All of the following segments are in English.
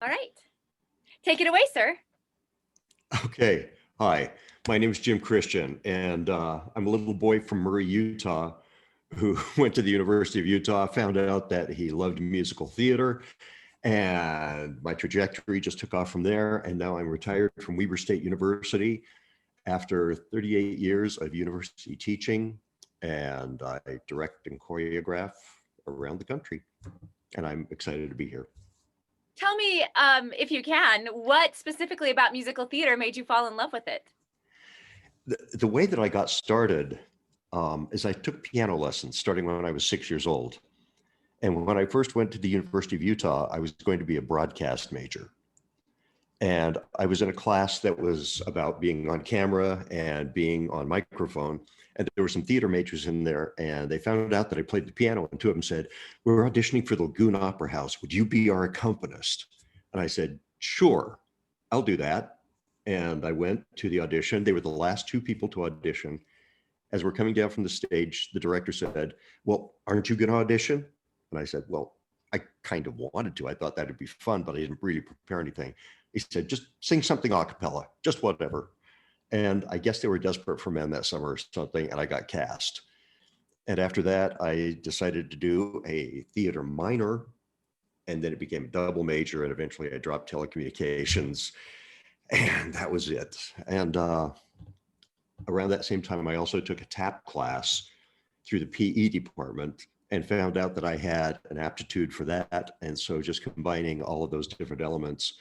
All right. Take it away, sir. Okay. Hi, my name is Jim Christian, and I'm a little boy from Murray, Utah, who went to the University of Utah, found out that he loved musical theater, and my trajectory just took off from there. And now I'm retired from Weber State University after 38 years of university teaching, and I direct and choreograph around the country, and I'm excited to be here. Tell me, if you can, what specifically about musical theater made you fall in love with it? The way that I got started is I took piano lessons starting when I was 6 years old. And when I first went to the University of Utah, I was going to be a broadcast major. And I was in a class that was about being on camera and being on microphone. And there were some theater majors in there, and they found out that I played the piano. And two of them said, "We're auditioning for the Lagoon Opera House. Would you be our accompanist?" And I said, "Sure, I'll do that." And I went to the audition. They were the last two people to audition. As we're coming down from the stage, the director said, "Well, aren't you going to audition?" And I said, "Well, I kind of wanted to. I thought that'd be fun, but I didn't really prepare anything." He said, "Just sing something a cappella, just whatever." And I guess they were desperate for men that summer or something, and I got cast. And after that, I decided to do a theater minor, and then it became a double major, and eventually I dropped telecommunications, and that was it. And around that same time, I also took a tap class through the PE department and found out that I had an aptitude for that. And so just combining all of those different elements,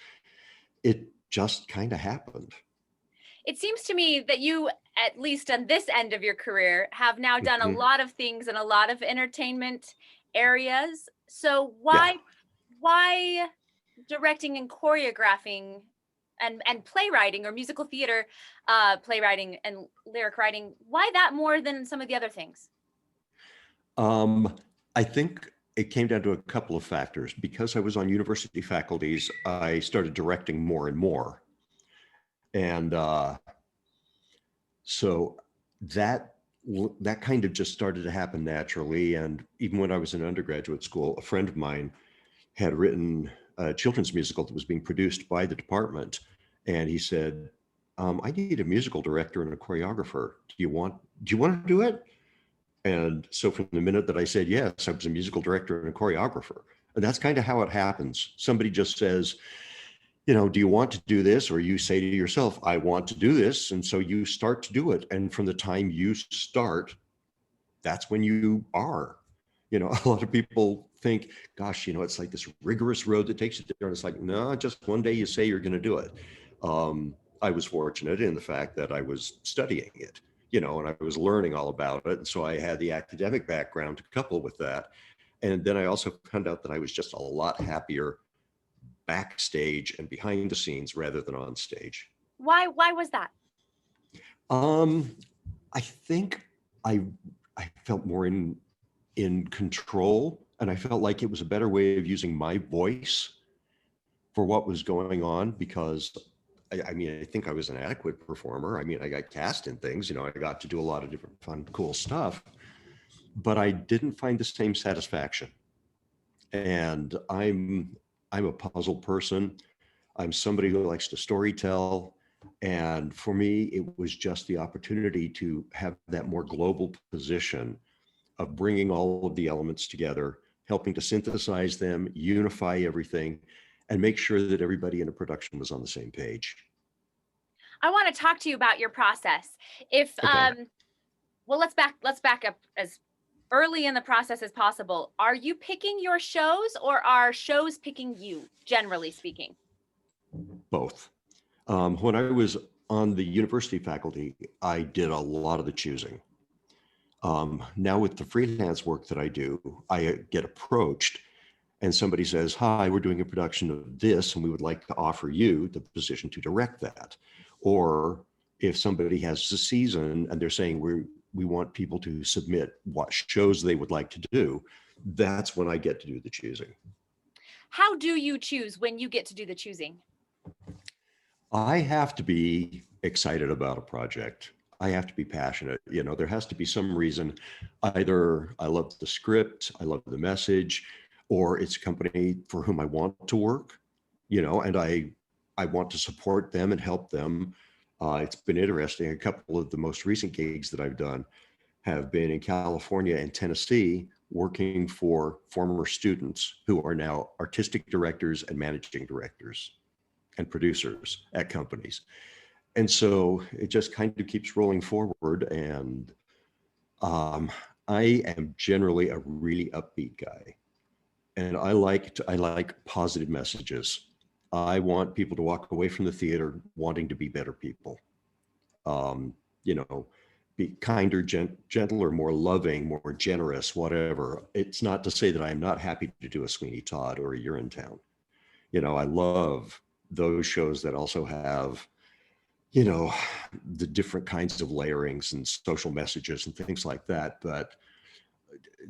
it just kind of happened. It seems to me that you, at least on this end of your career, have now done a lot of things in a lot of entertainment areas. So why directing and choreographing and playwriting or musical theater, playwriting and lyric writing, why that more than some of the other things? I think it came down to a couple of factors. Because I was on university faculties, I started directing more and more. And so that kind of just started to happen naturally. And even when I was in undergraduate school, a friend of mine had written a children's musical that was being produced by the department. And he said, "I need a musical director and a choreographer. Do you want to do it?" And so from the minute that I said yes, I was a musical director and a choreographer. And that's kind of how it happens. Somebody just says, "Do you want to do this?" Or you say to yourself, "I want to do this." And so you start to do it. And from the time you start, that's when you are. A lot of people think, gosh, it's like this rigorous road that takes you there. And it's like, no, just one day you say you're going to do it. I was fortunate in the fact that I was studying it, and I was learning all about it. And so I had the academic background to couple with that. And then I also found out that I was just a lot happier backstage and behind the scenes rather than on stage. Why was that? I think I felt more in control, and I felt like it was a better way of using my voice for what was going on, because I think I was an adequate performer. I got cast in things, I got to do a lot of different fun, cool stuff, but I didn't find the same satisfaction. And I'm a puzzle person. I'm somebody who likes to storytell. And for me, it was just the opportunity to have that more global position of bringing all of the elements together, helping to synthesize them, unify everything, and make sure that everybody in a production was on the same page. I want to talk to you about your process. If Okay. well, let's back up as early in the process as possible. Are you picking your shows, or are shows picking you, generally speaking? Both. When I was on the university faculty, I did a lot of the choosing. Now with the freelance work that I do, I get approached and somebody says, "Hi, we're doing a production of this, and we would like to offer you the position to direct that." Or if somebody has a season and they're saying, we want people to submit what shows they would like to do, that's when I get to do the choosing. How do you choose when you get to do the choosing? I have to be excited about a project. I have to be passionate. There has to be some reason. Either I love the script, I love the message, or it's a company for whom I want to work. and I want to support them and help them. It's been interesting. A couple of the most recent gigs that I've done have been in California and Tennessee, working for former students who are now artistic directors and managing directors and producers at companies. And so it just kind of keeps rolling forward. And I am generally a really upbeat guy, and I like positive messages. I want people to walk away from the theater wanting to be better people. Um, you know, be kinder, gentler, more loving, more generous, whatever. It's not to say that I'm not happy to do a Sweeney Todd or a Urinetown. I love those shows that also have, the different kinds of layerings and social messages and things like that. But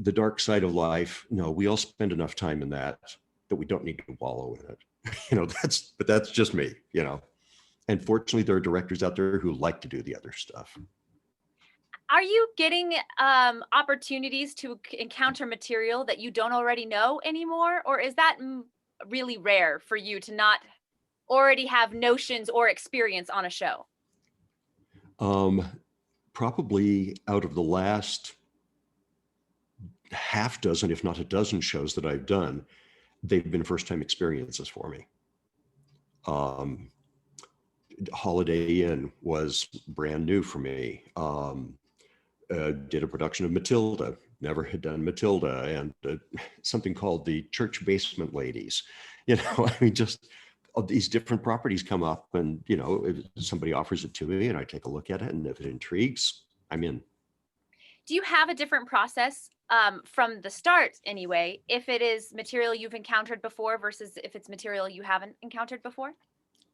the dark side of life, no, we all spend enough time in that we don't need to wallow in it. That's just me. And fortunately, there are directors out there who like to do the other stuff. Are you getting opportunities to encounter material that you don't already know anymore? Or is that really rare for you to not already have notions or experience on a show? Probably out of the last half dozen, if not a dozen shows that I've done, they've been first-time experiences for me. Holiday Inn was brand new for me. Did a production of Matilda, never had done Matilda, and something called the Church Basement Ladies. Just these different properties come up, and if somebody offers it to me and I take a look at it, and if it intrigues, I'm in. Do you have a different process from the start anyway, if it is material you've encountered before versus if it's material you haven't encountered before?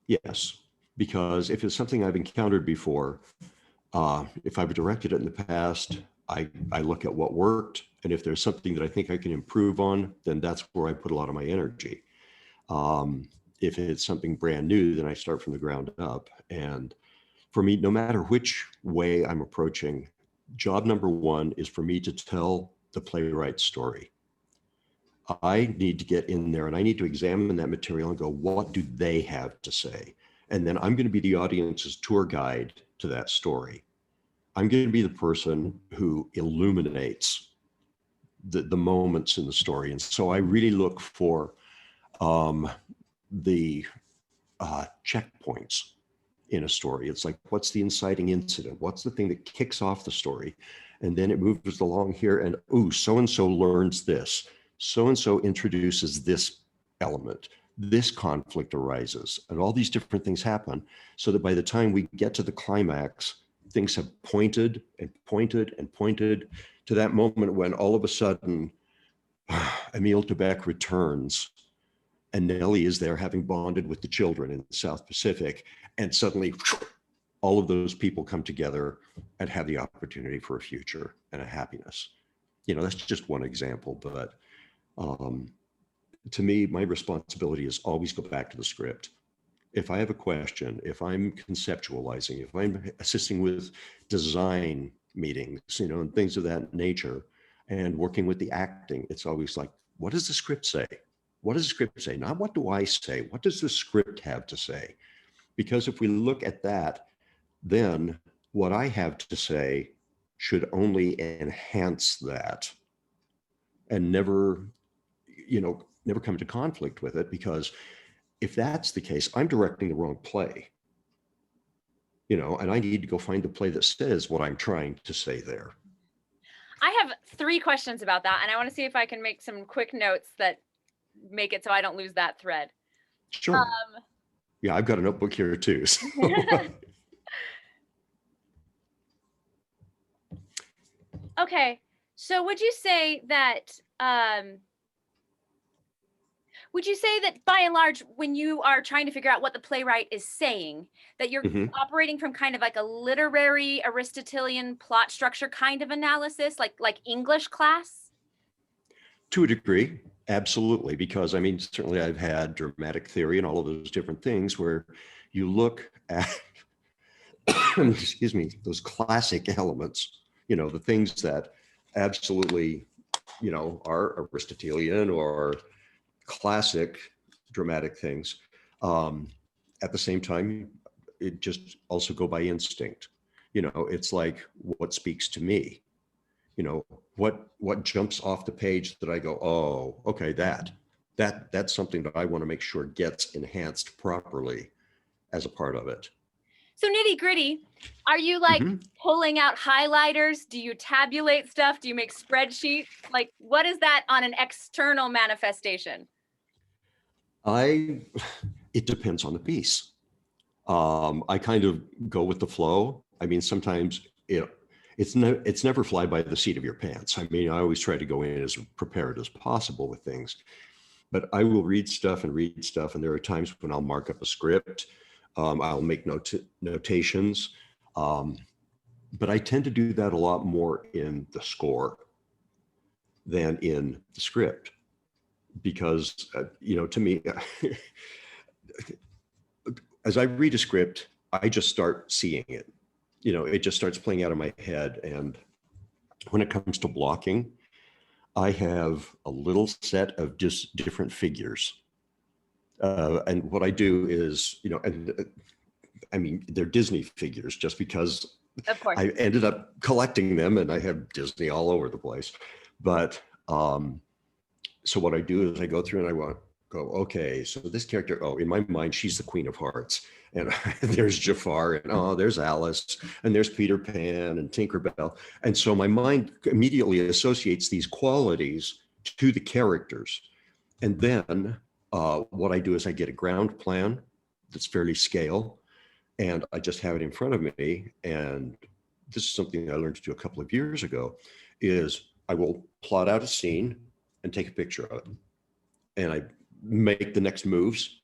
Yes, because if it's something I've encountered before, if I've directed it in the past, I look at what worked, and if there's something that I think I can improve on, then that's where I put a lot of my energy. If it's something brand new, then I start from the ground up. And for me, no matter which way I'm approaching, job number one is for me to tell the playwright's story. I need to get in there and I need to examine that material and go, what do they have to say? And then I'm going to be the audience's tour guide to that story. I'm going to be the person who illuminates the moments in the story. And so I really look for the checkpoints in a story. It's like, what's the inciting incident? What's the thing that kicks off the story? And then it moves along here and, ooh, so-and-so learns this. So-and-so introduces this element. This conflict arises, and all these different things happen so that by the time we get to the climax, things have pointed and pointed and pointed to that moment when all of a sudden Emile Debec returns and Nellie is there having bonded with the children in the South Pacific. And suddenly all of those people come together and have the opportunity for a future and a happiness. That's just one example, but to me, my responsibility is always go back to the script. If I have a question, if I'm conceptualizing, if I'm assisting with design meetings, and things of that nature, and working with the acting, it's always like, what does the script say? What does the script say? Not what do I say? What does the script have to say? Because if we look at that, then what I have to say should only enhance that and never come into conflict with it. Because if that's the case, I'm directing the wrong play, and I need to go find the play that says what I'm trying to say there. I have 3 questions about that, and I want to see if I can make some quick notes that make it so I don't lose that thread. Sure. Yeah, I've got a notebook here too. So. Okay, so would you say that by and large, when you are trying to figure out what the playwright is saying, that you're operating from kind of like a literary Aristotelian plot structure kind of analysis, like English class? To a degree, absolutely. Because certainly I've had dramatic theory and all of those different things where you look at, excuse me, those classic elements, the things that absolutely, are Aristotelian or classic dramatic things. At the same time, it just also go by instinct. It's like what speaks to me. What jumps off the page that I go, oh, okay, that's something that I want to make sure gets enhanced properly as a part of it. So nitty gritty, are you like pulling out highlighters? Do you tabulate stuff? Do you make spreadsheets? Like, what is that on an external manifestation? It depends on the piece. I kind of go with the flow. I mean, sometimes it's never fly by the seat of your pants. I mean, I always try to go in as prepared as possible with things, but I will read stuff, and there are times when I'll mark up a script. I'll make notations, but I tend to do that a lot more in the score than in the script, because to me, as I read a script, I just start seeing it. It just starts playing out in my head. And when it comes to blocking, I have a little set of just different figures. And what I do is, I mean, they're Disney figures just because Of course. I ended up collecting them, and I have Disney all over the place. But so what I do is I go through and I go, okay, so this character, in my mind, she's the Queen of Hearts. And there's Jafar, and there's Alice, and there's Peter Pan and Tinkerbell. And so my mind immediately associates these qualities to the characters. And then what I do is I get a ground plan that's fairly scale, and I just have it in front of me. And this is something I learned to do a couple of years ago, is I will plot out a scene and take a picture of it. And I make the next moves,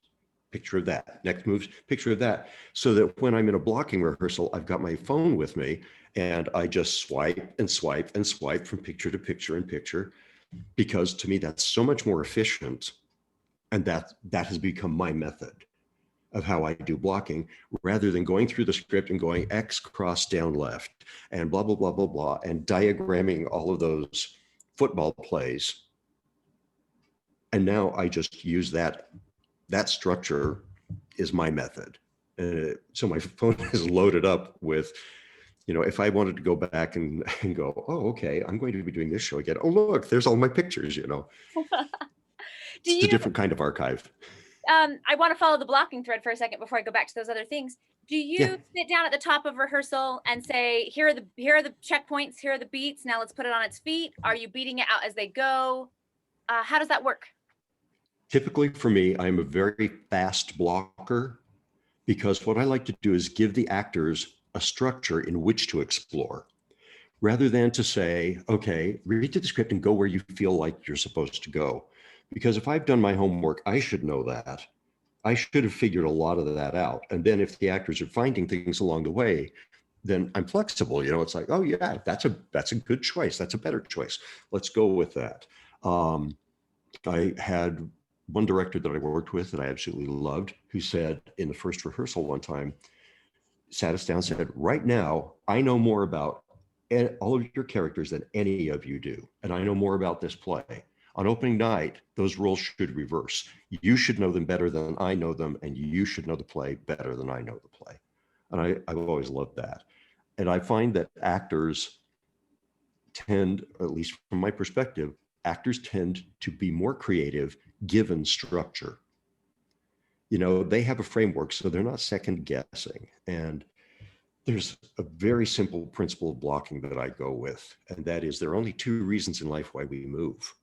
picture of that, next moves, picture of that, so that when I'm in a blocking rehearsal, I've got my phone with me, and I just swipe and swipe and swipe from picture to picture and picture, because to me, that's so much more efficient. And that has become my method of how I do blocking, rather than going through the script and going X cross down left and blah, blah, blah, blah, blah, and diagramming all of those football plays. And now I just use that structure is my method. So my phone is loaded up with, if I wanted to go back and go, oh, okay, I'm going to be doing this show again. Oh, look, there's all my pictures, It's a different kind of archive. I want to follow the blocking thread for a second before I go back to those other things. Do you sit down at the top of rehearsal and say, here are the checkpoints, here are the beats, now let's put it on its feet? Are you beating it out as they go? How does that work? Typically for me, I'm a very fast blocker, because what I like to do is give the actors a structure in which to explore, rather than to say, okay, read to the script and go where you feel like you're supposed to go. Because if I've done my homework, I should know that. I should have figured a lot of that out. And then if the actors are finding things along the way, then I'm flexible. It's like, oh yeah, that's a good choice. That's a better choice. Let's go with that. I had one director that I worked with that I absolutely loved, who said in the first rehearsal one time, sat us down and said, right now, I know more about all of your characters than any of you do. And I know more about this play. On opening night, those roles should reverse. You should know them better than I know them, and you should know the play better than I know the play. And I've always loved that. And I find that actors tend, at least from my perspective, actors tend to be more creative given structure. They have a framework, so they're not second guessing. And there's a very simple principle of blocking that I go with, and that is there are only two reasons in life why we move.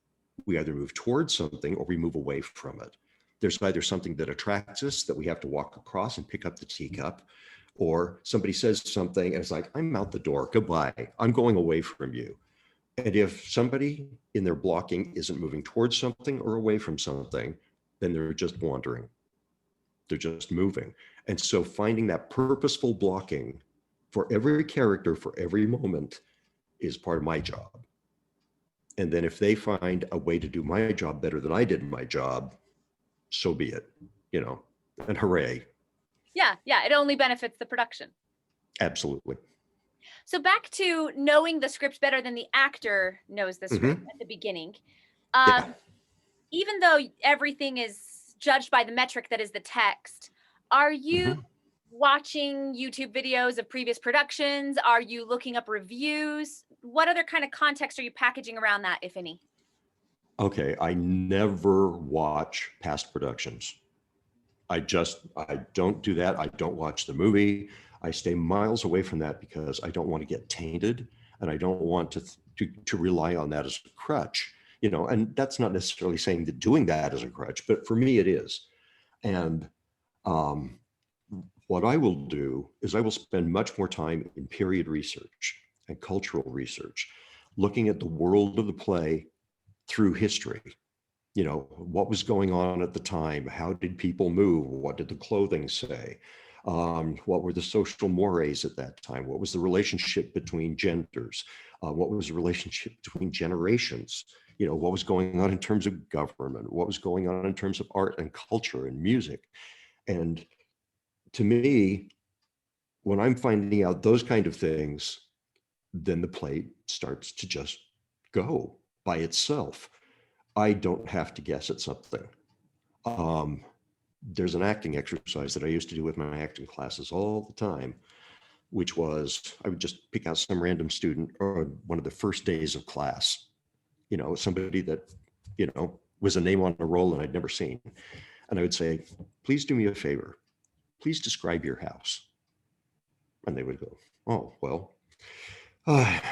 We either move towards something or we move away from it. There's either something that attracts us that we have to walk across and pick up the teacup, or somebody says something and it's like, I'm out the door, goodbye, I'm going away from you. And if somebody in their blocking isn't moving towards something or away from something, then they're just wandering. They're just moving. And so finding that purposeful blocking for every character, for every moment, is part of my job. And then if they find a way to do my job better than I did my job, so be it, and hooray. Yeah, it only benefits the production. Absolutely. So back to knowing the script better than the actor knows the script at the beginning. Even though everything is judged by the metric that is the text. Are you Mhm. watching YouTube videos of previous productions? Are you looking up reviews? What other kind of context are you packaging around that, if any? Okay, I never watch past productions. I don't do that. I don't watch the movie. I stay miles away from that because I don't want to get tainted, and I don't want to rely on that as a crutch. And that's not necessarily saying that doing that is a crutch, but for me it is. And um, what I will do is I will spend much more time in period research and cultural research, looking at the world of the play through history. What was going on at the time? How did people move? What did the clothing say? What were the social mores at that time? What was the relationship between genders? What was the relationship between generations? What was going on in terms of government? What was going on in terms of art and culture and music? And to me, when I'm finding out those kind of things, then the play starts to just go by itself. I don't have to guess at something. Um, there's an acting exercise that I used to do with my acting classes all the time, which was I would just pick out some random student or one of the first days of class, somebody that, was a name on a roll and I'd never seen. And I would say, please do me a favor. Please describe your house. And they would go, oh, well,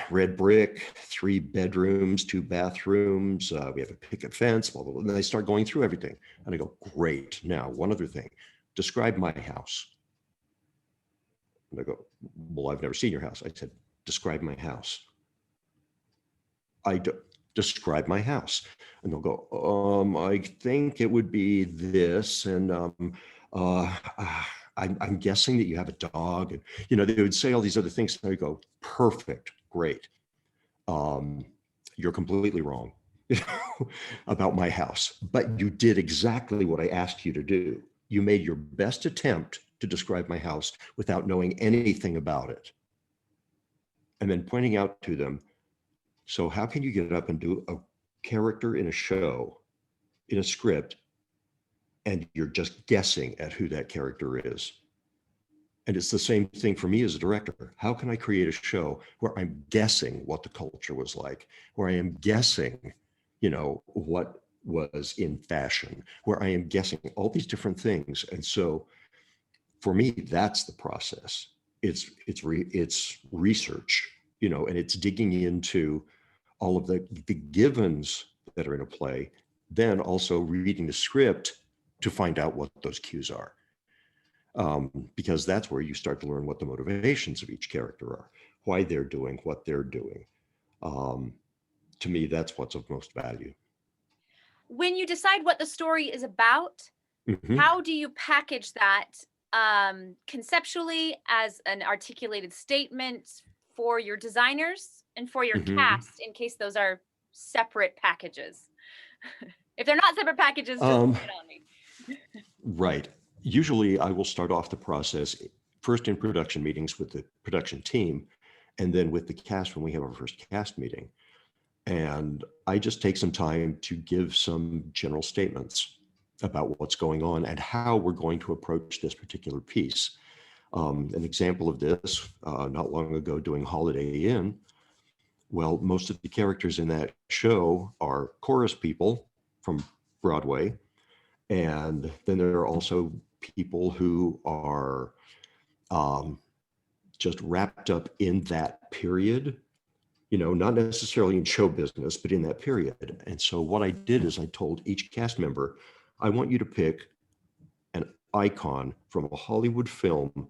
red brick, 3 bedrooms, 2 bathrooms. We have a picket fence, blah, blah, blah. And they start going through everything. And I go, great. Now, one other thing, describe my house. And I go, well, I've never seen your house. I said, describe my house. Describe my house. And they'll go, I think it would be this. And uh, I'm guessing that you have a dog. And, they would say all these other things. And I go, perfect, great. You're completely wrong about my house, but you did exactly what I asked you to do. You made your best attempt to describe my house without knowing anything about it. And then pointing out to them, so how can you get up and do a character in a show, in a script, and you're just guessing at who that character is? And it's the same thing for me as a director. How can I create a show where I'm guessing what the culture was like, where I am guessing, what was in fashion, where I am guessing all these different things. And so for me, that's the process. It's research, and it's digging into all of the givens that are in a play, then also reading the script to find out what those cues are. Because that's where you start to learn what the motivations of each character are, why they're doing what they're doing. Um, to me, that's what's of most value. When you decide what the story is about, Mhm. how do you package that conceptually as an articulated statement for your designers and for your Mhm. cast in case those are separate packages? If they're not separate packages, just Um, lay it on me. right. Usually I will start off the process first in production meetings with the production team, and then with the cast when we have our first cast meeting. And I just take some time to give some general statements about what's going on and how we're going to approach this particular piece. An example of this, not long ago doing Holiday Inn, well, most of the characters in that show are chorus people from Broadway. And then there are also people who are um, just wrapped up in that period, not necessarily in show business, but in that period. And so what I did is I told each cast member, I want you to pick an icon from a Hollywood film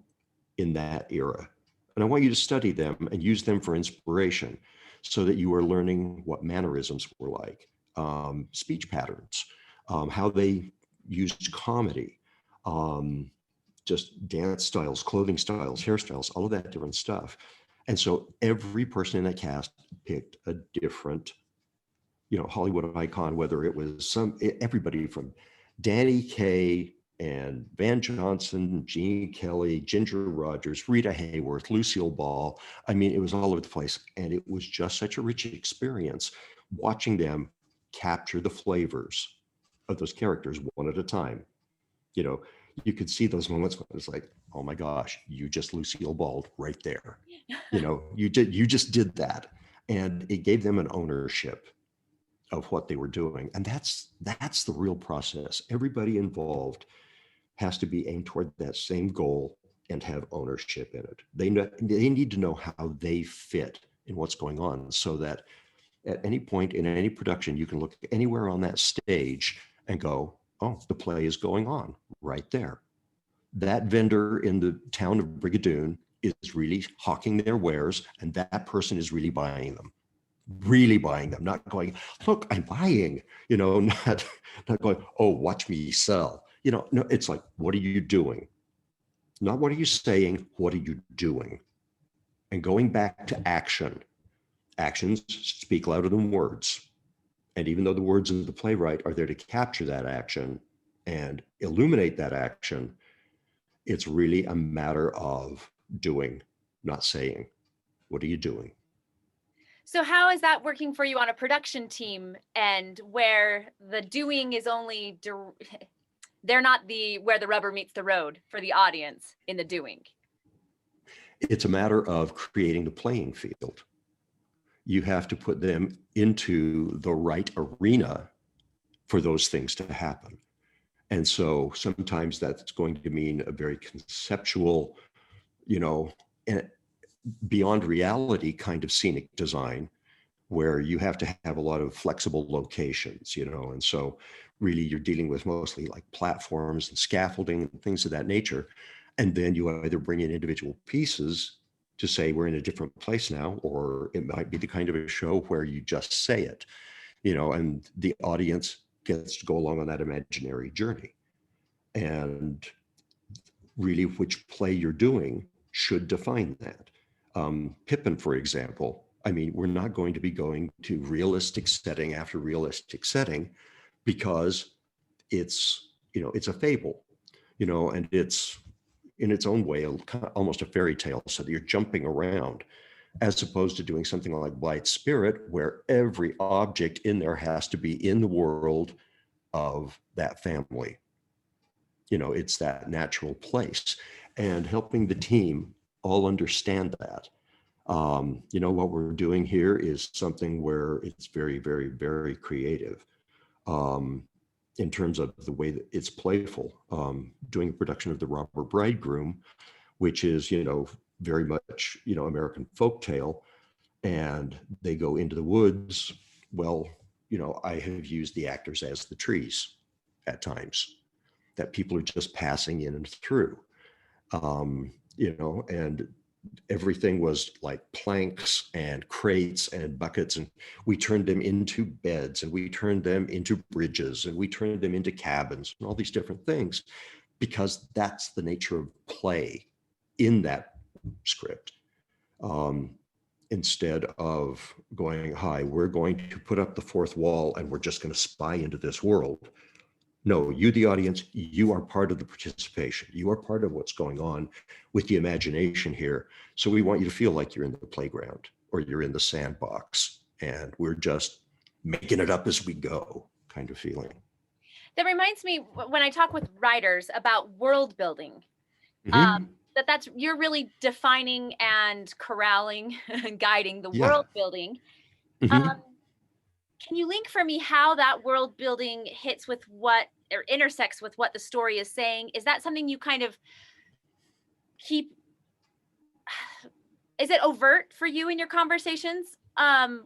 in that era. And I want you to study them and use them for inspiration so that you are learning what mannerisms were like, speech patterns, how they used comedy, um, just dance styles, clothing styles, hairstyles, all of that different stuff. And so every person in that cast picked a different, Hollywood icon, whether it was everybody from Danny Kaye and Van Johnson, Gene Kelly, Ginger Rogers, Rita Hayworth, Lucille Ball. I mean, it was all over the place. And it was just such a rich experience watching them capture the flavors of those characters one at a time. You know, you could see those moments when it's like, oh my gosh, you just Lucille Ball right there. You know, you just did that. And it gave them an ownership of what they were doing. And that's the real process. Everybody involved has to be aimed toward that same goal and have ownership in it. They need to know how they fit in what's going on, so that at any point in any production, you can look anywhere on that stage and go, oh, the play is going on right there. That vendor in the town of Brigadoon is really hawking their wares, and that person is really buying them, not going, look, I'm buying, you know, not going, oh, watch me sell. You know, no, it's like, what are you doing? Not what are you saying, what are you doing? And going back to action. Actions speak louder than words. And even though the words of the playwright are there to capture that action and illuminate that action, it's really a matter of doing, not saying. What are you doing? So how is that working for you on a production team, and where the doing is only they're not the where the rubber meets the road for the audience in the doing? It's a matter of creating the playing field. You have to put them into the right arena for those things to happen. And so sometimes that's going to mean a very conceptual, you know, and beyond reality kind of scenic design, where you have to have a lot of flexible locations, you know, and so really you're dealing with mostly like platforms and scaffolding and things of that nature. And then you either bring in individual pieces to say we're in a different place now, or it might be the kind of a show where you just say it, you know, and the audience gets to go along on that imaginary journey. And really, which play you're doing should define that. Pippin, for example, I mean, we're not going to be going to realistic setting after realistic setting, because it's, you know, it's a fable, you know, and it's in its own way almost a fairy tale, so that you're jumping around, as opposed to doing something like Blight Spirit, where every object in there has to be in the world of that family. You know, it's that natural place, and helping the team all understand that. You know, what we're doing here is something where it's very, very, very creative, in terms of the way that it's playful. Doing a production of The Robber Bridegroom, which is, you know, very much, you know, American folktale, and they go into the woods. Well, you know, I have used the actors as the trees at times, that people are just passing in and through, you know, and everything was like planks and crates and buckets, and we turned them into beds, and we turned them into bridges, and we turned them into cabins, and all these different things, because that's the nature of play in that script. Instead of going, hi, we're going to put up the fourth wall and we're just going to spy into this world. No, you, the audience, you are part of the participation. You are part of what's going on with the imagination here. So we want you to feel like you're in the playground or you're in the sandbox, and we're just making it up as we go kind of feeling. That reminds me, when I talk with writers about world building, Mm-hmm. that's you're really defining and corralling and guiding the Yeah. world building. Mm-hmm. Can you link for me how that world building hits with what, or intersects with what the story is saying? Is that something you kind of keep, is it overt for you in your conversations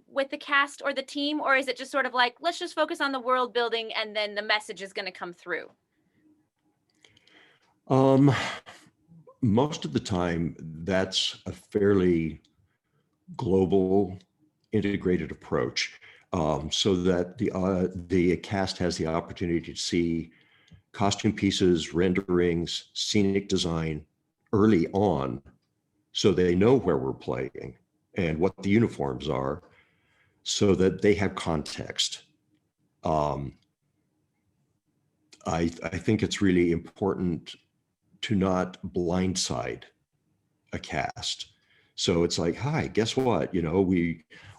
with the cast or the team, or is it just sort of like, let's just focus on the world building and then the message is going to come through? Most of the time, that's a fairly global, integrated approach, so that the cast has the opportunity to see costume pieces, renderings, scenic design early on, so they know where we're playing and what the uniforms are, so that they have context. Um, I think it's really important to not blindside a cast. So it's like, hi, guess what? You know,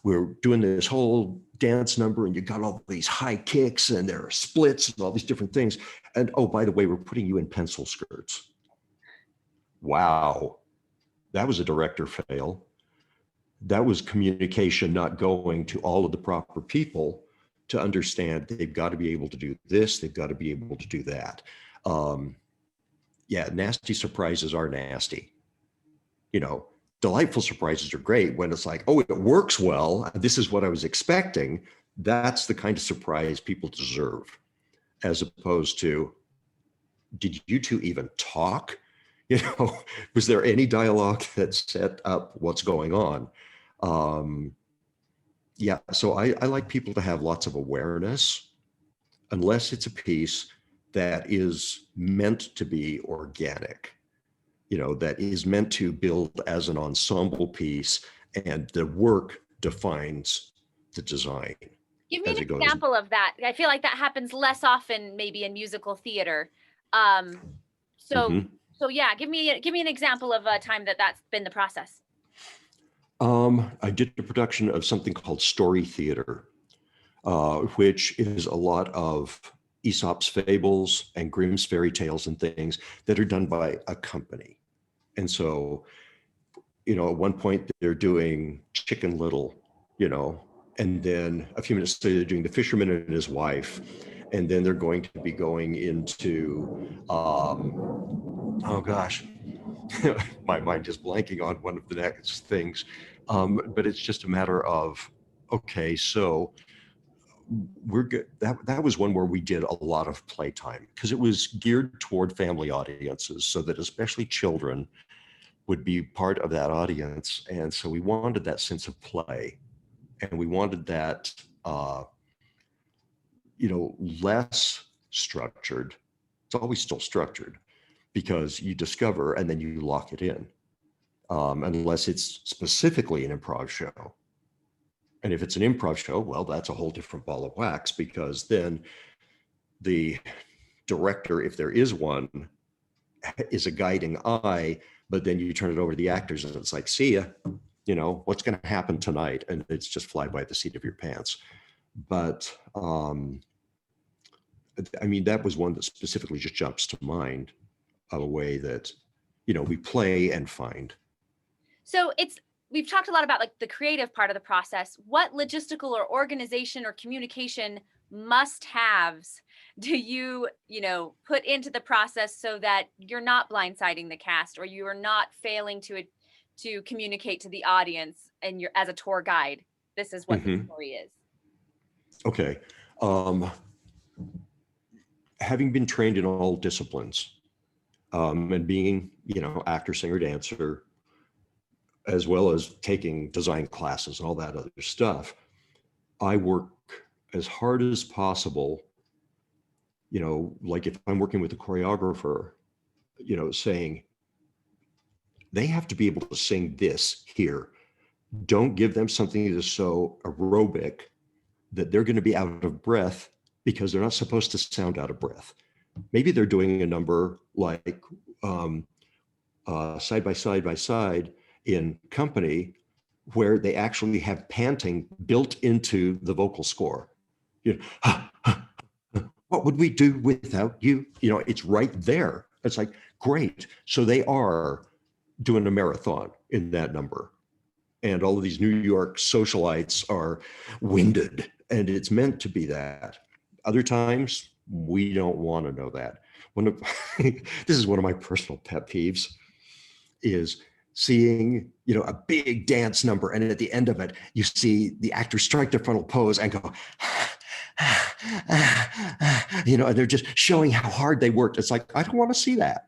we're doing this whole dance number and you got all these high kicks and there are splits and all these different things. And oh, by the way, we're putting you in pencil skirts. Wow. That was a director fail. That was communication not going to all of the proper people to understand they've got to be able to do this, they've got to be able to do that. Yeah, nasty surprises are nasty. You know, delightful surprises are great when it's like, oh, it works well. This is what I was expecting. That's the kind of surprise people deserve, as opposed to, did you two even talk? You know, was there any dialogue that set up what's going on? Yeah, so I like people to have lots of awareness, unless it's a piece that is meant to be organic, you know, that is meant to build as an ensemble piece, and the work defines the design Give me as an it goes. example of that. I feel like that happens less often, maybe in musical theater. Um, so, Mhm. so yeah, give me an example of a time that that's been the process. I did a production of something called Story Theater, which is a lot of Aesop's fables and Grimm's fairy tales and things that are done by a company. And so, you know, at one point they're doing Chicken Little, you know, and then a few minutes later they're doing The Fisherman and His Wife. And then they're going to be going into, oh gosh, my mind is blanking on one of the next things. But it's just a matter of, okay, so we're good. That was one where we did a lot of playtime because it was geared toward family audiences, so that especially children would be part of that audience. And so we wanted that sense of play, and we wanted that, you know, less structured. It's always still structured because you discover and then you lock it in, unless it's specifically an improv show. And if it's an improv show, well, that's a whole different ball of wax, because then the director, if there is one, is a guiding eye, but then you turn it over to the actors and it's like, see ya, you know, what's going to happen tonight? And it's just fly by the seat of your pants. But I mean, that was one that specifically just jumps to mind of a way that, you know, we play and find. So we've talked a lot about like the creative part of the process. What logistical or organization or communication must-haves do you know, put into the process so that you're not blindsiding the cast, or you are not failing to communicate to the audience and you're as a tour guide, this is what the Mhm. story is. Okay. Um, Having been trained in all disciplines, and being, you know, actor, singer, dancer, as well as taking design classes and all that other stuff, I work as hard as possible, you know, like if I'm working with a choreographer, you know, saying they have to be able to sing this here. Don't give them something that is so aerobic that they're going to be out of breath, because they're not supposed to sound out of breath. Maybe they're doing a number like side by side by side in Company, where they actually have panting built into the vocal score. You know, what would we do without you? You know, it's right there. It's like, great. So they are doing a marathon in that number. And all of these New York socialites are winded, and it's meant to be that. Other times, we don't want to know that. One of this is one of my personal pet peeves, is seeing, you know, a big dance number, and at the end of it you see the actors strike their frontal pose and go you know, and they're just showing how hard they worked. It's like, I don't want to see that.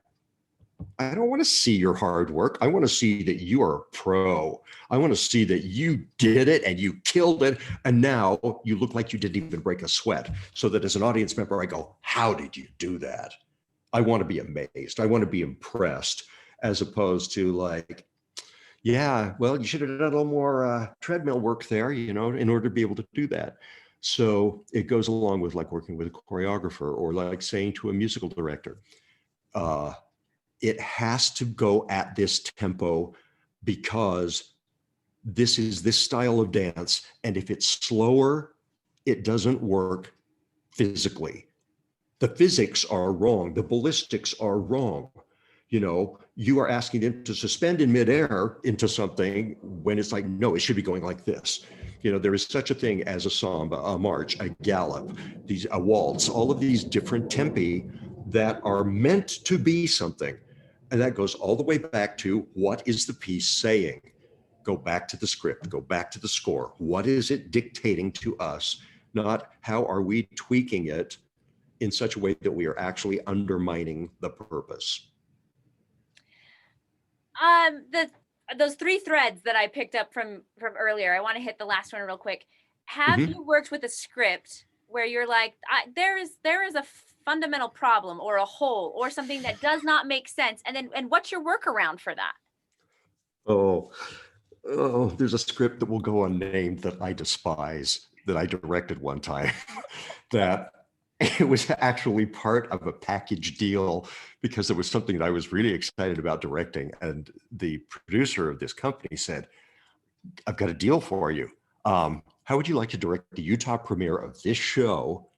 I don't want to see your hard work. I want to see that you are a pro. I want to see that you did it and you killed it, and now you look like you didn't even break a sweat, so that as an audience member I go, how did you do that? I want to be amazed. I want to be impressed, as opposed to like, yeah, well, you should have done a little more treadmill work there, you know, in order to be able to do that. So it goes along with like working with a choreographer, or like saying to a musical director, it has to go at this tempo because this is this style of dance. And if it's slower, it doesn't work physically. The physics are wrong. The ballistics are wrong. You know, you are asking them to suspend in midair into something when it's like, no, it should be going like this. You know, there is such a thing as a samba, a march, a gallop, a waltz, all of these different tempi that are meant to be something. And that goes all the way back to, what is the piece saying? Go back to the script, go back to the score. What is it dictating to us? Not how are we tweaking it in such a way that we are actually undermining the purpose. Those three threads that I picked up from earlier, I want to hit the last one real quick. Have you worked with a script where you're like, there is a fundamental problem or a hole or something that does not make sense, and what's your workaround for that? Oh, there's a script that will go unnamed that I despise, that I directed one time, that it was actually part of a package deal because it was something that I was really excited about directing. And the producer of this company said, I've got a deal for you. How would you like to direct the Utah premiere of this show?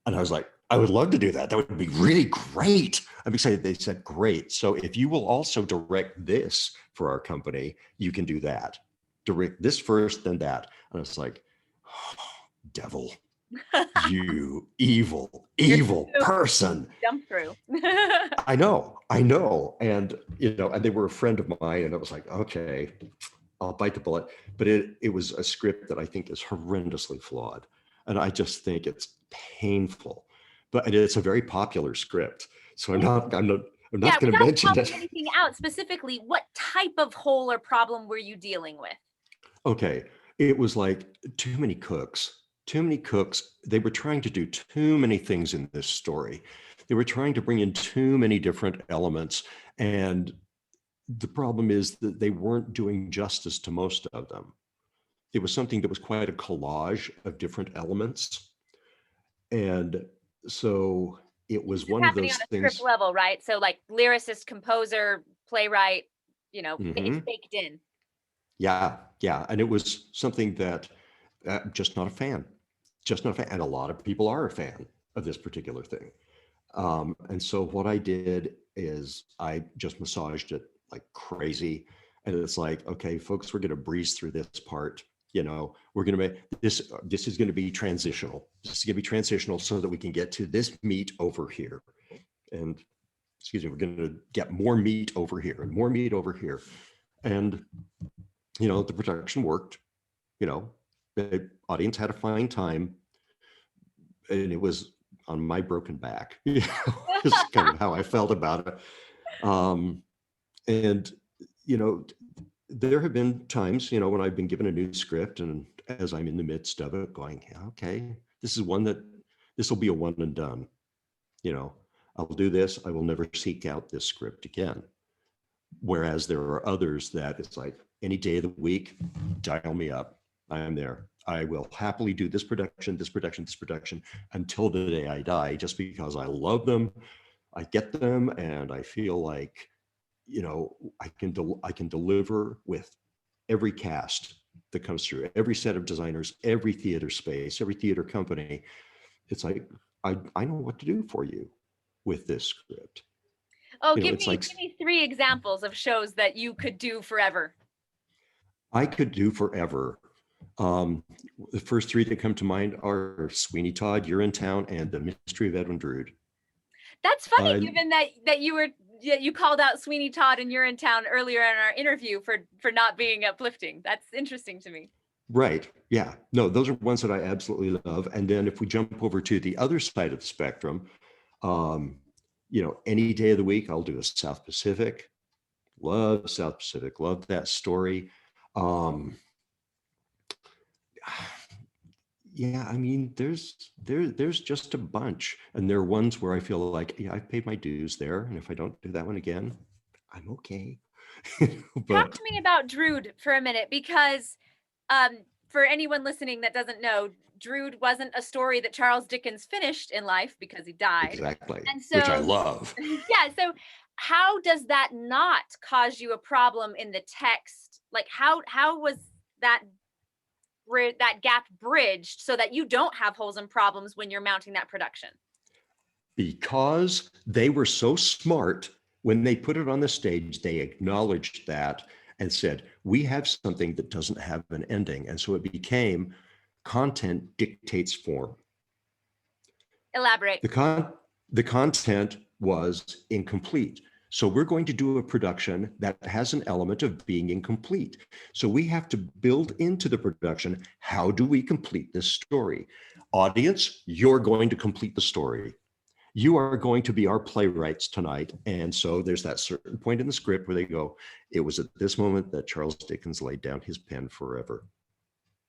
And I was like, I would love to do that. That would be really great. I'm excited. They said, great. So if you will also direct this for our company, you can do that. Direct this first, then that. And I was like, oh, devil, you evil, evil person. Jump through. I know. And, you know, and they were a friend of mine, and I was like, okay, I'll bite the bullet. But it was a script that I think is horrendously flawed. And I just think it's painful, but it's a very popular script. So I'm not going to mention it. Anything out specifically, what type of hole or problem were you dealing with? Okay. It was like too many cooks. They were trying to do too many things in this story. They were trying to bring in too many different elements. And the problem is that they weren't doing justice to most of them. It was something that was quite a collage of different elements. And so it was one of those on a things. script level, right? So like lyricist, composer, playwright, you know, it's baked in. Yeah. And it was something that just not a fan. And a lot of people are a fan of this particular thing. And so what I did is I just massaged it like crazy. And it's like, okay, folks, we're going to breeze through this part. You know, we're going to make this is going to be transitional. This is going to be transitional so that we can get to this meat over here. And excuse me, we're going to get more meat over here and more meat over here. And, you know, the production worked, you know, the audience had a fine time, and it was on my broken back. You know, this is kind of how I felt about it. And, you know, there have been times, you know, when I've been given a new script, and as I'm in the midst of it going, yeah, okay, this will be a one and done. You know, I'll do this. I will never seek out this script again. Whereas there are others that it's like any day of the week, dial me up. I am there. I will happily do this production until the day I die, just because I love them. I get them, and I feel like, you know, I can deliver with every cast that comes through, every set of designers, every theater space, every theater company. It's like, I know what to do for you with this script. Oh, give me 3 examples of shows that you could do forever. I could do forever. The first 3 that come to mind are Sweeney Todd, You're in Town, and The Mystery of Edwin Drood. That's funny, given that you called out Sweeney Todd and You're in Town earlier in our interview for not being uplifting. That's interesting to me. Right. Yeah. No, those are ones that I absolutely love. And then if we jump over to the other side of the spectrum, you know, any day of the week, I'll do a South Pacific. Love South Pacific. Love that story. Yeah, I mean, there's just a bunch, and there are ones where I feel like, yeah, I've paid my dues there, and if I don't do that one again, I'm okay. Talk to me about Drood for a minute, because for anyone listening that doesn't know, Drood wasn't a story that Charles Dickens finished in life because he died. Exactly. And so, which I love. Yeah. So how does that not cause you a problem in the text? Like how was that that gap bridged so that you don't have holes and problems when you're mounting that production? Because they were so smart, when they put it on the stage, they acknowledged that and said, we have something that doesn't have an ending. And so it became content dictates form. Elaborate. The content was incomplete. So we're going to do a production that has an element of being incomplete. So we have to build into the production, how do we complete this story? Audience, you're going to complete the story. You are going to be our playwrights tonight. And so there's that certain point in the script where they go, it was at this moment that Charles Dickens laid down his pen forever.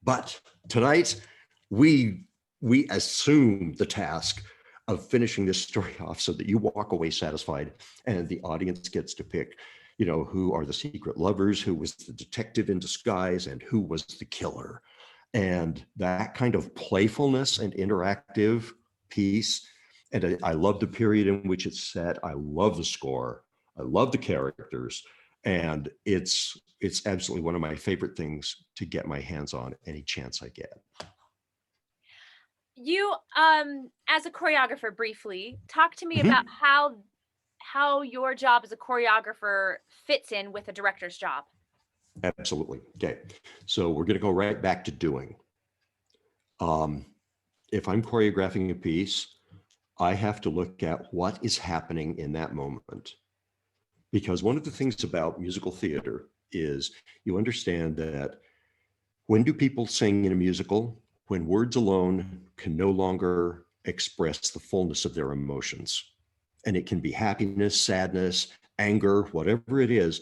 But tonight, we assume the task of finishing this story off so that you walk away satisfied and the audience gets to pick, you know, who are the secret lovers, who was the detective in disguise, and who was the killer. And that kind of playfulness and interactive piece. And I love the period in which it's set. I love the score. I love the characters. And it's absolutely one of my favorite things to get my hands on any chance I get. You as a choreographer, briefly talk to me Mhm. about how your job as a choreographer fits in with a director's job. Absolutely. Okay. So we're going to go right back to doing. If I'm choreographing a piece, I have to look at what is happening in that moment. Because one of the things about musical theater is you understand that when do people sing in a musical? When words alone can no longer express the fullness of their emotions. And it can be happiness, sadness, anger, whatever it is.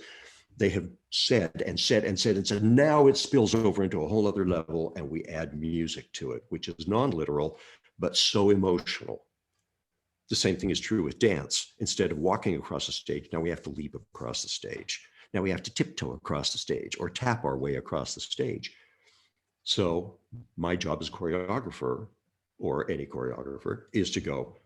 They have said and said and said and said. Now it spills over into a whole other level, and we add music to it, which is non-literal, but so emotional. The same thing is true with dance. Instead of walking across the stage, now we have to leap across the stage. Now we have to tiptoe across the stage or tap our way across the stage. So my job as choreographer, or any choreographer, is to go,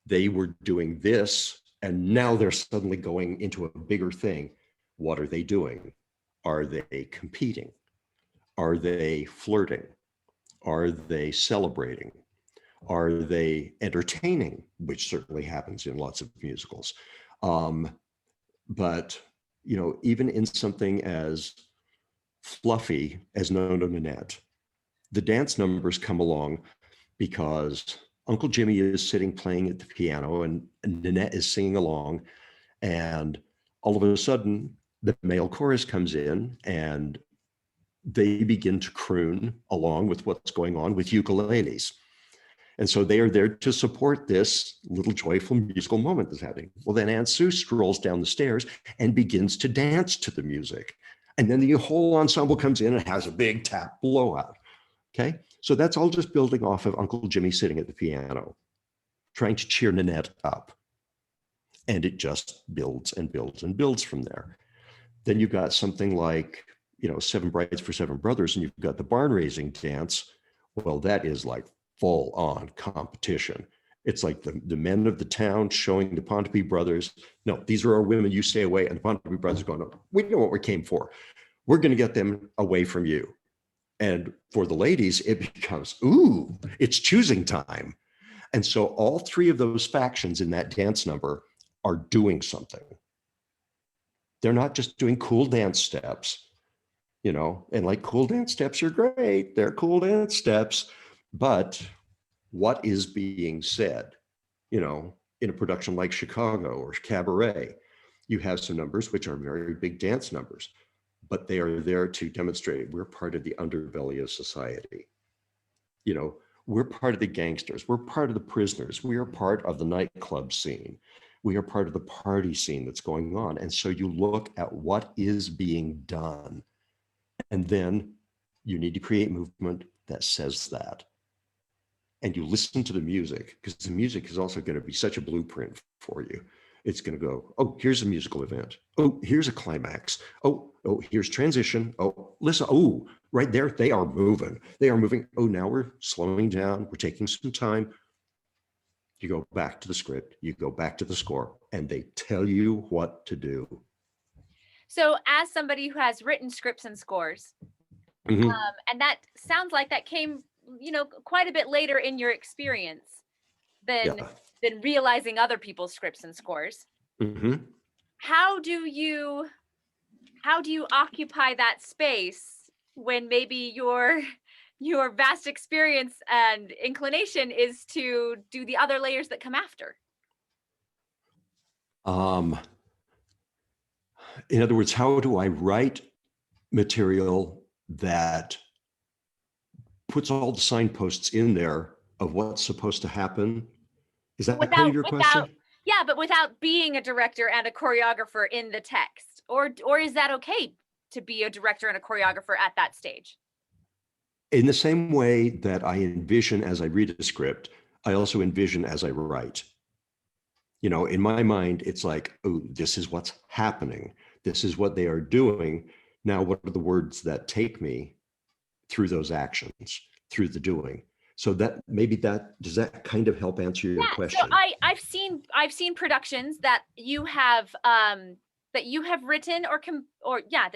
they were doing this, and now they're suddenly going into a bigger thing. What are they doing? Are they competing? Are they flirting? Are they celebrating? Are they entertaining? Which certainly happens in lots of musicals. But, you know, even in something as fluffy as No No Nanette, the dance numbers come along because Uncle Jimmy is sitting playing at the piano and Nanette is singing along. And all of a sudden, the male chorus comes in and they begin to croon along with what's going on with ukuleles. And so they are there to support this little joyful musical moment that's happening. Well, then Aunt Sue strolls down the stairs and begins to dance to the music. And then the whole ensemble comes in and has a big tap blowout. Okay. So that's all just building off of Uncle Jimmy sitting at the piano, trying to cheer Nanette up. And it just builds and builds and builds from there. Then you've got something like, you know, Seven Brides for Seven Brothers, and you've got the barn raising dance. Well, that is like full on competition. It's like the men of the town showing the Pontypridd brothers, no, these are our women, you stay away. And the Pontypridd brothers going, no, we know what we came for. We're going to get them away from you. And for the ladies, it becomes, ooh, it's choosing time. And so all three of those factions in that dance number are doing something. They're not just doing cool dance steps, you know, and like cool dance steps are great. They're cool dance steps, but what is being said, you know, in a production like Chicago or Cabaret, you have some numbers which are very big dance numbers, but they are there to demonstrate we're part of the underbelly of society. You know, we're part of the gangsters, we're part of the prisoners, we are part of the nightclub scene, we are part of the party scene that's going on. And so you look at what is being done, and then you need to create movement that says that. And you listen to the music, because the music is also going to be such a blueprint for you. It's going to go, oh, here's a musical event. Oh, here's a climax. Oh, here's transition. Oh, listen. Oh, right there, they are moving. They are moving. Oh, now we're slowing down. We're taking some time. You go back to the script, you go back to the score, and they tell you what to do. So as somebody who has written scripts and scores, Mhm. and that sounds like that came, quite a bit later in your experience than Yeah. than realizing other people's scripts and scores. Mhm. How do you occupy that space when maybe your vast experience and inclination is to do the other layers that come after? Um, in other words, how do I write material that puts all the signposts in there of what's supposed to happen? Is But that part of your without question? yeah, but without being a director and a choreographer in the text. Or is that okay to be a director and a choreographer at that stage? In the same way that I envision as I read a script, I also envision as I write. In my mind, it's like, oh, this is what's happening. This is what they are doing. Now, what are the words that take me through those actions, through the doing? So that maybe that does that kind of help answer your Yeah, so question? I've seen productions that you have written that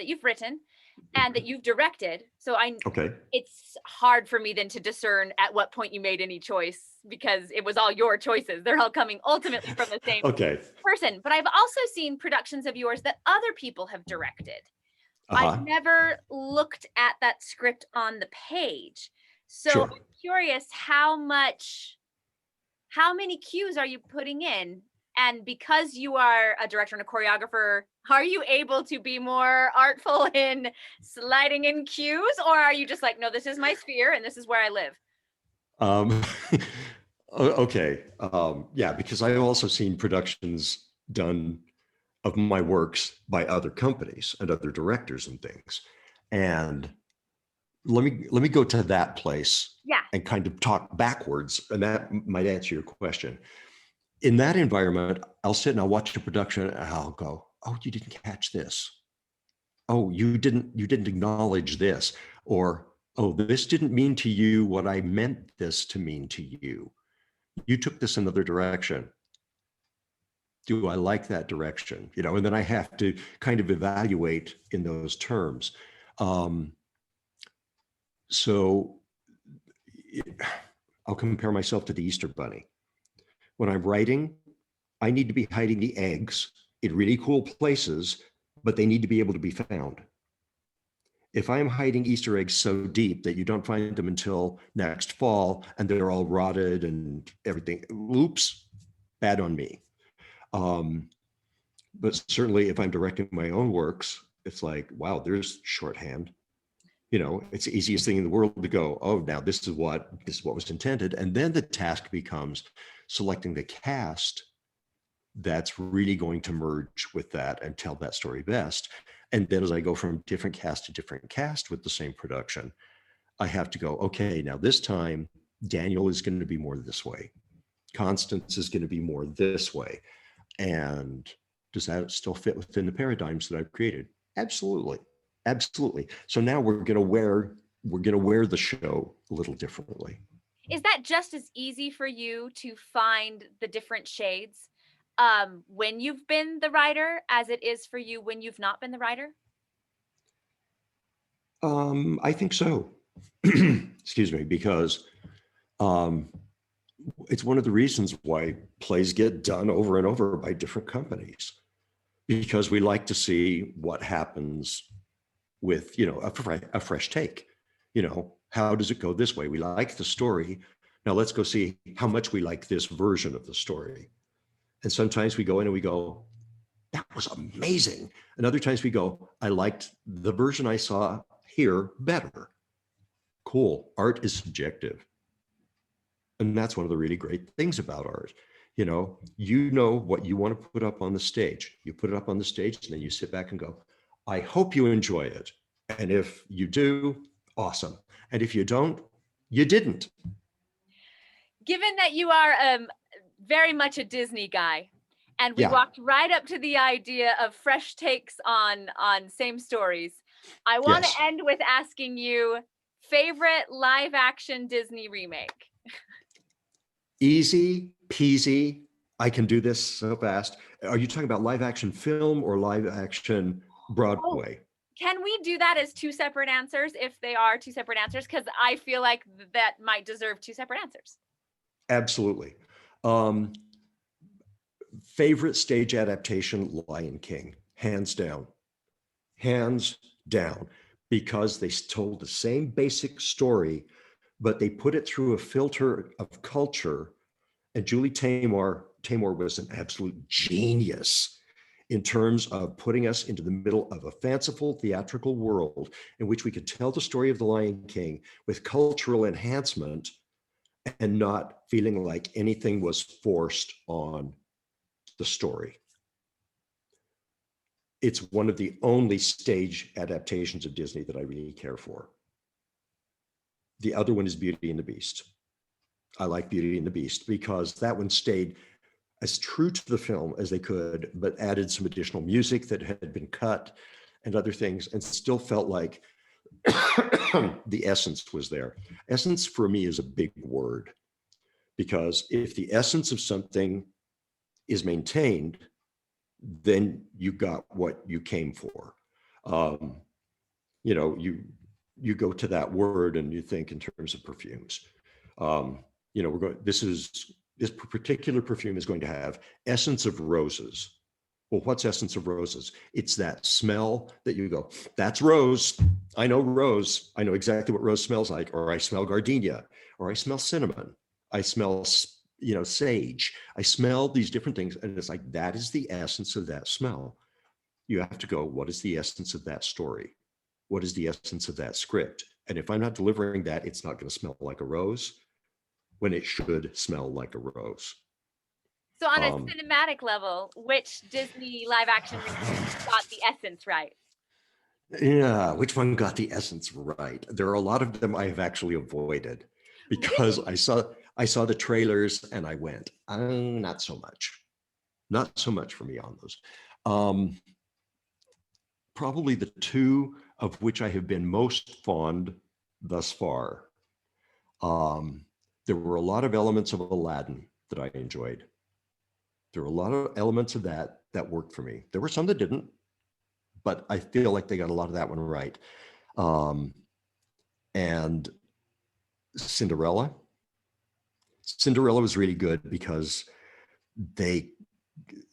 you've written and that you've directed. So Okay. it's hard for me then to discern at what point you made any choice because it was all your choices. They're all coming ultimately from the same Okay. person. But I've also seen productions of yours that other people have directed. I've Uh-huh. never looked at that script on the page. So I'm Sure. curious how many cues are you putting in? And because you are a director and a choreographer, are you able to be more artful in sliding in cues? Or are you just like, no, this is my sphere and this is where I live? Um, okay. Yeah, because I've also seen productions done of my works by other companies and other directors and things. And let me go to that place Yeah. and kind of talk backwards, and that might answer your question. In that environment, I'll sit and I'll watch a production and I'll go, "Oh, you didn't catch this. Oh, you didn't acknowledge this," or "Oh, this didn't mean to you what I meant this to mean to you. You took this another direction. Do I like that direction?" And then I have to kind of evaluate in those terms. Um, so I'll compare myself to the Easter Bunny. When I'm writing, I need to be hiding the eggs in really cool places, but they need to be able to be found. If I'm hiding Easter eggs so deep that you don't find them until next fall and they're all rotted and everything, oops, bad on me. Um, but certainly if I'm directing my own works, it's like, wow, there's shorthand. It's the easiest thing in the world to go, oh, now this is what was intended. And then the task becomes selecting the cast that's really going to merge with that and tell that story best. And then as I go from different cast to different cast with the same production, I have to go, okay, now this time Daniel is going to be more this way. Constance is going to be more this way. And does that still fit within the paradigms that I've created? Absolutely. Absolutely. So now we're going to wear the show a little differently. Is that just as easy for you to find the different shades when you've been the writer as it is for you when you've not been the writer? I think so. Excuse me, because um, it's one of the reasons why plays get done over and over by different companies, because we like to see what happens with a fresh take. How does it go this way? We like the story. Now let's go see how much we like this version of the story. And sometimes we go in and we go, that was amazing. And other times we go, I liked the version I saw here better. Cool. Art is subjective. And that's one of the really great things about art. You know what you want to put up on the stage. You put it up on the stage and then you sit back and go, I hope you enjoy it. And if you do, awesome. And if you don't, you didn't. Given that you are very much a Disney guy, and we Yeah. walked right up to the idea of fresh takes on same stories, I want to Yes. end with asking you favorite live action Disney remake. Easy peasy. I can do this so fast. Are you talking about live action film or live action Oh, Broadway? can we do that as two separate answers if they are two separate answers? Because I feel like that might deserve two separate answers. Absolutely. Um, Favorite stage adaptation, Lion King, hands down, because they told the same basic story, but they put it through a filter of culture. And Julie Taymor was an absolute genius in terms of putting us into the middle of a fanciful theatrical world in which we could tell the story of the Lion King with cultural enhancement and not feeling like anything was forced on the story. It's one of the only stage adaptations of Disney that I really care for. The other one is Beauty and the Beast. I like Beauty and the Beast because that one stayed as true to the film as they could, but added some additional music that had been cut and other things, and still felt like the essence was there. Essence for me is a big word, because if the essence of something is maintained, then you got what you came for. Um, you know, you go to that word and you think in terms of perfumes. You know, we're going. This particular perfume is going to have essence of roses. Well, what's essence of roses? It's that smell that you go, that's rose. I know rose. I know exactly what rose smells like. Or I smell gardenia, or I smell cinnamon. I smell, you know, sage. I smell these different things. And it's like, that is the essence of that smell. You have to go, what is the essence of that story? What is the essence of that script? And if I'm not delivering that, it's not going to smell like a rose when it should smell like a rose. So on a Um, cinematic level, which Disney live action got the essence right? Yeah, which one got the essence right? There are a lot of them I have actually avoided because Really? I saw the trailers and I went, not so much, not so much for me on those. Um, Probably the two of which I have been most fond thus far. Um, there were a lot of elements of Aladdin that I enjoyed. There were a lot of elements of that worked for me. There were some that didn't, but I feel like they got a lot of that one right. Um, and Cinderella. Cinderella was really good because they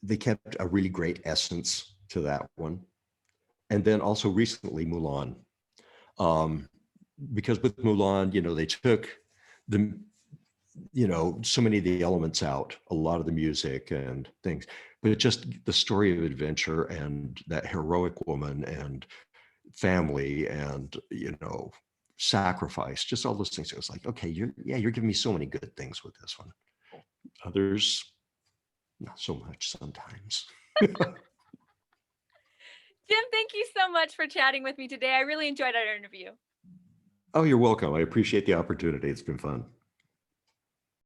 they kept a really great essence to that one. And then also recently Mulan, um, because with Mulan, you know, they took the, you know, so many of the elements out, a lot of the music and things, but just the story of adventure and that heroic woman and family and, you know, sacrifice, just all those things. It was like, okay, you're giving me so many good things with this one. Others, not so much sometimes. Jim, thank you so much for chatting with me today. I really enjoyed our interview. Oh, you're welcome. I appreciate the opportunity. It's been fun.